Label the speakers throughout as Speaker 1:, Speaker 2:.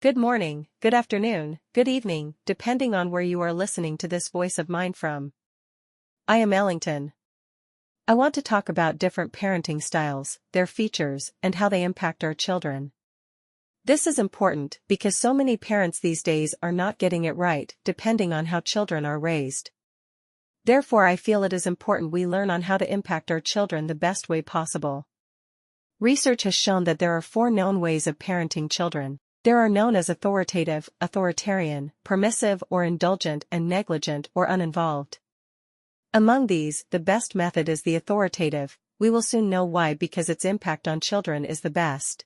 Speaker 1: Good morning, good afternoon, good evening, depending on where you are listening to this voice of mine from. I am Ellington. I want to talk about different parenting styles, their features, and how they impact our children. This is important because so many parents these days are not getting it right, depending on how children are raised. Therefore, I feel it is important we learn on how to impact our children the best way possible. Research has shown that there are 4 known ways of parenting children. There are known as authoritative, authoritarian, permissive or indulgent, and negligent or uninvolved. Among these, the best method is the authoritative. We will soon know why, because its impact on children is the best.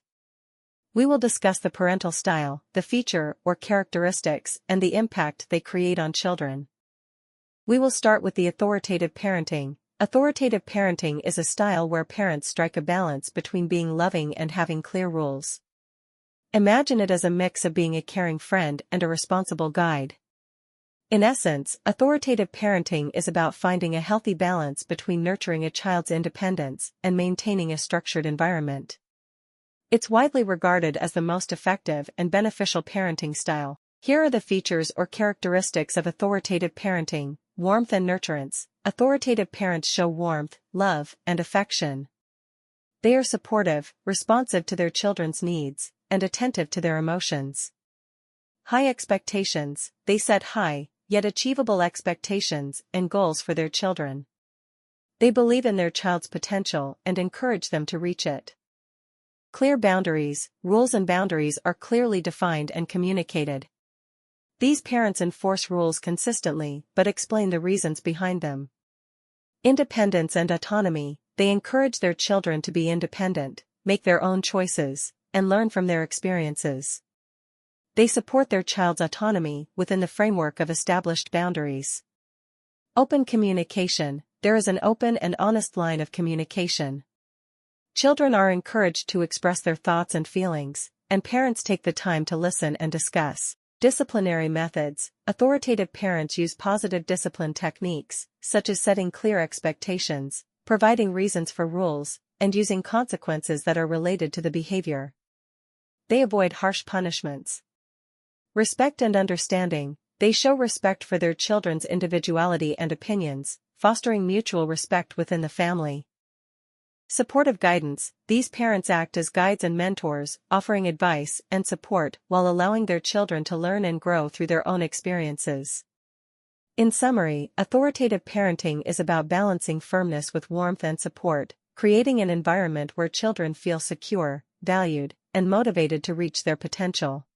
Speaker 1: We will discuss the parental style, the feature or characteristics, and the impact they create on children. We will start with the authoritative parenting. Authoritative parenting is a style where parents strike a balance between being loving and having clear rules. Imagine it as a mix of being a caring friend and a responsible guide. In essence, authoritative parenting is about finding a healthy balance between nurturing a child's independence and maintaining a structured environment. It's widely regarded as the most effective and beneficial parenting style. Here are the features or characteristics of authoritative parenting: warmth and nurturance. Authoritative parents show warmth, love, and affection. They are supportive, responsive to their children's needs, and attentive to their emotions. High expectations. They set high, yet achievable expectations and goals for their children. They believe in their child's potential and encourage them to reach it. Clear boundaries. Rules and boundaries are clearly defined and communicated. These parents enforce rules consistently but explain the reasons behind them. Independence and autonomy. They encourage their children to be independent, make their own choices, and learn from their experiences. They support their child's autonomy within the framework of established boundaries. Open communication. There is an open and honest line of communication. Children are encouraged to express their thoughts and feelings, and parents take the time to listen and discuss. Disciplinary methods. Authoritative parents use positive discipline techniques, such as setting clear expectations, providing reasons for rules, and using consequences that are related to the behavior. They avoid harsh punishments. Respect and understanding. They show respect for their children's individuality and opinions, fostering mutual respect within the family. Supportive guidance. These parents act as guides and mentors, offering advice and support while allowing their children to learn and grow through their own experiences. In summary, authoritative parenting is about balancing firmness with warmth and support, creating an environment where children feel secure, valued, and motivated to reach their potential.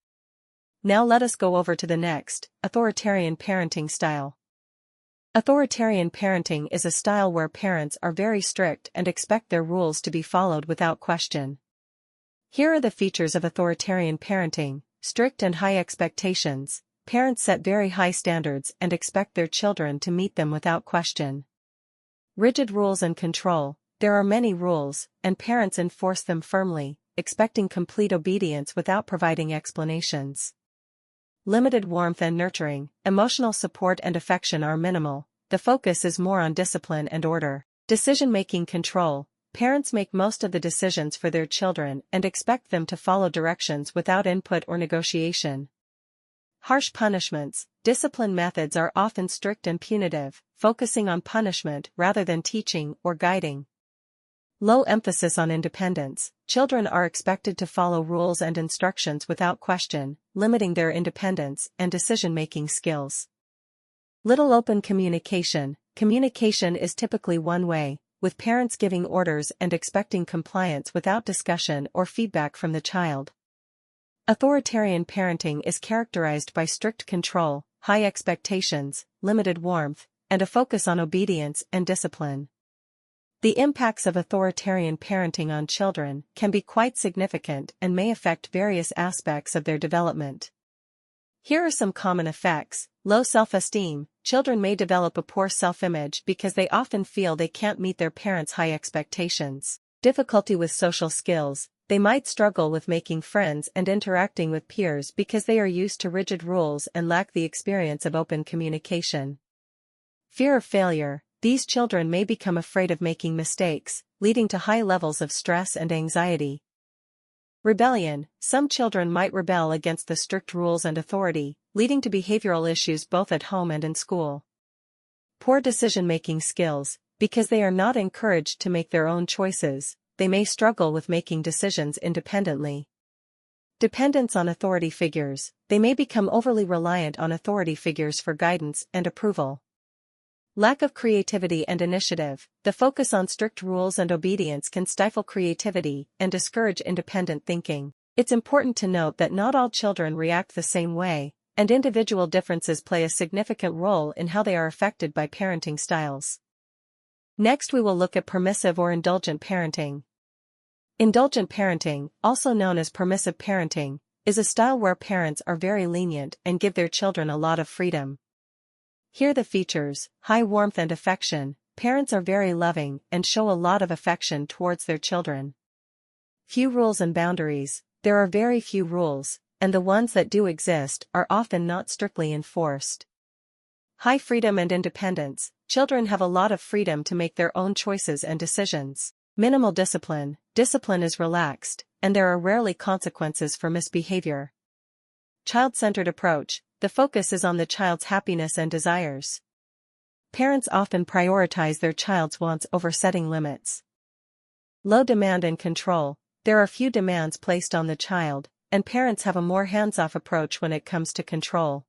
Speaker 1: Now let us go over to the next, authoritarian parenting style. Authoritarian parenting is a style where parents are very strict and expect their rules to be followed without question. Here are the features of authoritarian parenting: strict and high expectations. Parents set very high standards and expect their children to meet them without question. Rigid rules and control. There are many rules, and parents enforce them firmly, expecting complete obedience without providing explanations. Limited warmth and nurturing. Emotional support and affection are minimal. The focus is more on discipline and order. Decision-making control. Parents make most of the decisions for their children and expect them to follow directions without input or negotiation. Harsh punishments. Discipline methods are often strict and punitive, focusing on punishment rather than teaching or guiding. Low emphasis on independence. Children are expected to follow rules and instructions without question, limiting their independence and decision-making skills. Little open communication. Communication is typically one way, with parents giving orders and expecting compliance without discussion or feedback from the child. Authoritarian parenting is characterized by strict control, high expectations, limited warmth, and a focus on obedience and discipline. The impacts of authoritarian parenting on children can be quite significant and may affect various aspects of their development. Here are some common effects. Low self-esteem. Children may develop a poor self-image because they often feel they can't meet their parents' high expectations. Difficulty with social skills. They might struggle with making friends and interacting with peers because they are used to rigid rules and lack the experience of open communication. Fear of failure. These children may become afraid of making mistakes, leading to high levels of stress and anxiety. Rebellion. Some children might rebel against the strict rules and authority, leading to behavioral issues both at home and in school. Poor decision-making skills. Because they are not encouraged to make their own choices, they may struggle with making decisions independently. Dependence on authority figures. They may become overly reliant on authority figures for guidance and approval. Lack of creativity and initiative. The focus on strict rules and obedience can stifle creativity and discourage independent thinking. It's important to note that not all children react the same way, and individual differences play a significant role in how they are affected by parenting styles. Next, we will look at permissive or indulgent parenting. Indulgent parenting, also known as permissive parenting, is a style where parents are very lenient and give their children a lot of freedom. Here are the features: high warmth and affection. Parents are very loving and show a lot of affection towards their children. Few rules and boundaries. There are very few rules, and the ones that do exist are often not strictly enforced. High freedom and independence. Children have a lot of freedom to make their own choices and decisions. Minimal discipline. Discipline is relaxed, and there are rarely consequences for misbehavior. Child-centered approach. The focus is on the child's happiness and desires. Parents often prioritize their child's wants over setting limits. Low demand and control. There are few demands placed on the child, and parents have a more hands-off approach when it comes to control.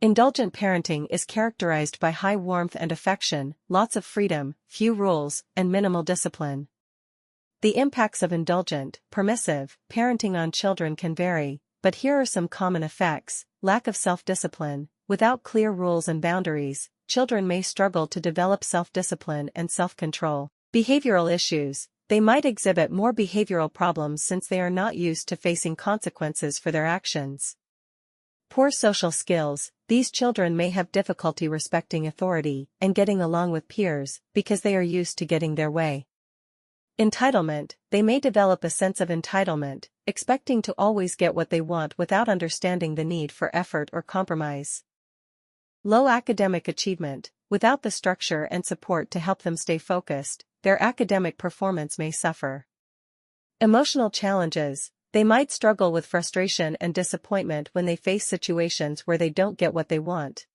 Speaker 1: Indulgent parenting is characterized by high warmth and affection, lots of freedom, few rules, and minimal discipline. The impacts of indulgent, permissive parenting on children can vary, but here are some common effects: lack of self-discipline. Without clear rules and boundaries, children may struggle to develop self-discipline and self-control. Behavioral issues. They might exhibit more behavioral problems since they are not used to facing consequences for their actions. Poor social skills. These children may have difficulty respecting authority and getting along with peers because they are used to getting their way. Entitlement. They may develop a sense of entitlement, expecting to always get what they want without understanding the need for effort or compromise. Low academic achievement. Without the structure and support to help them stay focused, their academic performance may suffer. Emotional challenges. They might struggle with frustration and disappointment when they face situations where they don't get what they want.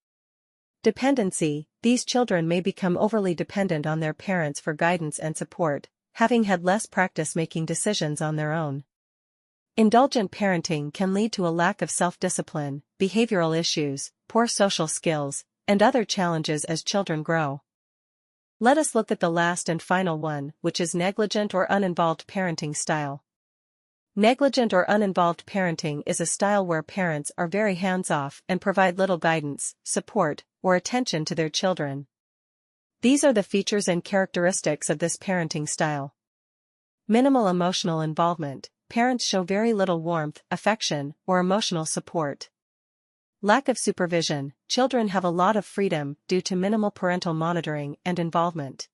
Speaker 1: Dependency. These children may become overly dependent on their parents for guidance and support, having had less practice making decisions on their own. Indulgent parenting can lead to a lack of self-discipline, behavioral issues, poor social skills, and other challenges as children grow. Let us look at the last and final one, which is negligent or uninvolved parenting style. Negligent or uninvolved parenting is a style where parents are very hands-off and provide little guidance, support, or attention to their children. These are the features and characteristics of this parenting style. Minimal emotional involvement. Parents show very little warmth, affection, or emotional support. Lack of supervision. Children have a lot of freedom due to minimal parental monitoring and involvement.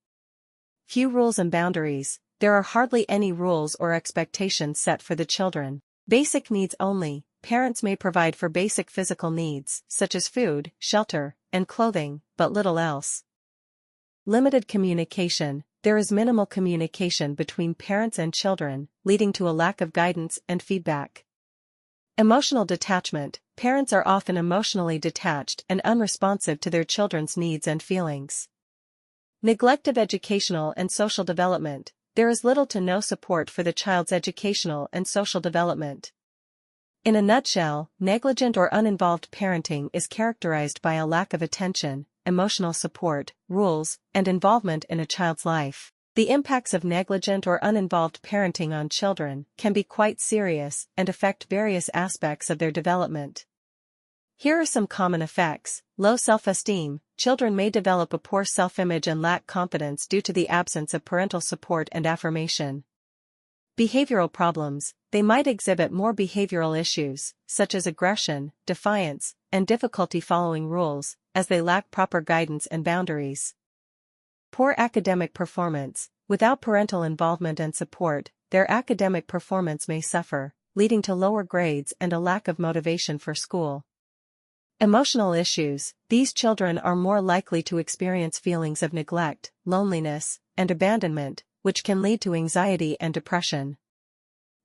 Speaker 1: Few rules and boundaries. There are hardly any rules or expectations set for the children. Basic needs only. Parents may provide for basic physical needs, such as food, shelter, and clothing, but little else. Limited communication. There is minimal communication between parents and children, leading to a lack of guidance and feedback. Emotional detachment. Parents are often emotionally detached and unresponsive to their children's needs and feelings. Neglect of educational and social development. There is little to no support for the child's educational and social development. In a nutshell, negligent or uninvolved parenting is characterized by a lack of attention, emotional support, rules, and involvement in a child's life. The impacts of negligent or uninvolved parenting on children can be quite serious and affect various aspects of their development. Here are some common effects. Low self-esteem. Children may develop a poor self-image and lack confidence due to the absence of parental support and affirmation. Behavioral problems. They might exhibit more behavioral issues, such as aggression, defiance, and difficulty following rules, as they lack proper guidance and boundaries. Poor academic performance. Without parental involvement and support, their academic performance may suffer, leading to lower grades and a lack of motivation for school. Emotional issues. These children are more likely to experience feelings of neglect, loneliness, and abandonment, which can lead to anxiety and depression.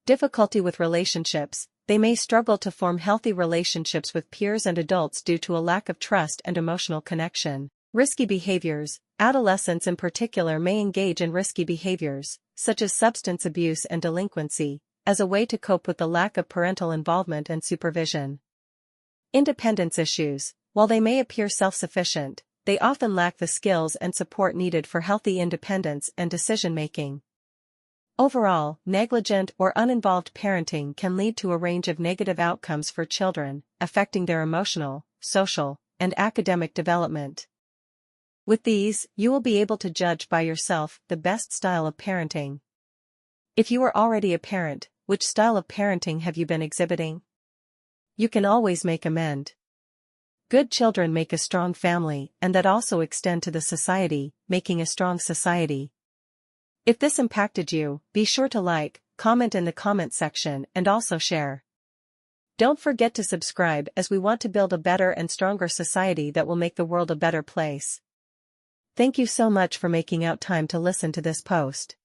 Speaker 1: Difficulty with relationships. They may struggle to form healthy relationships with peers and adults due to a lack of trust and emotional connection. Risky behaviors. Adolescents in particular may engage in risky behaviors, such as substance abuse and delinquency, as a way to cope with the lack of parental involvement and supervision. Independence issues. While they may appear self-sufficient, they often lack the skills and support needed for healthy independence and decision-making. Overall, negligent or uninvolved parenting can lead to a range of negative outcomes for children, affecting their emotional, social, and academic development. With these, you will be able to judge by yourself the best style of parenting. If you are already a parent, which style of parenting have you been exhibiting? You can always make amend. Good children make a strong family, and that also extend to the society, making a strong society. If this impacted you, be sure to like, comment in the comment section, and also share. Don't forget to subscribe as we want to build a better and stronger society that will make the world a better place. Thank you so much for making out time to listen to this post.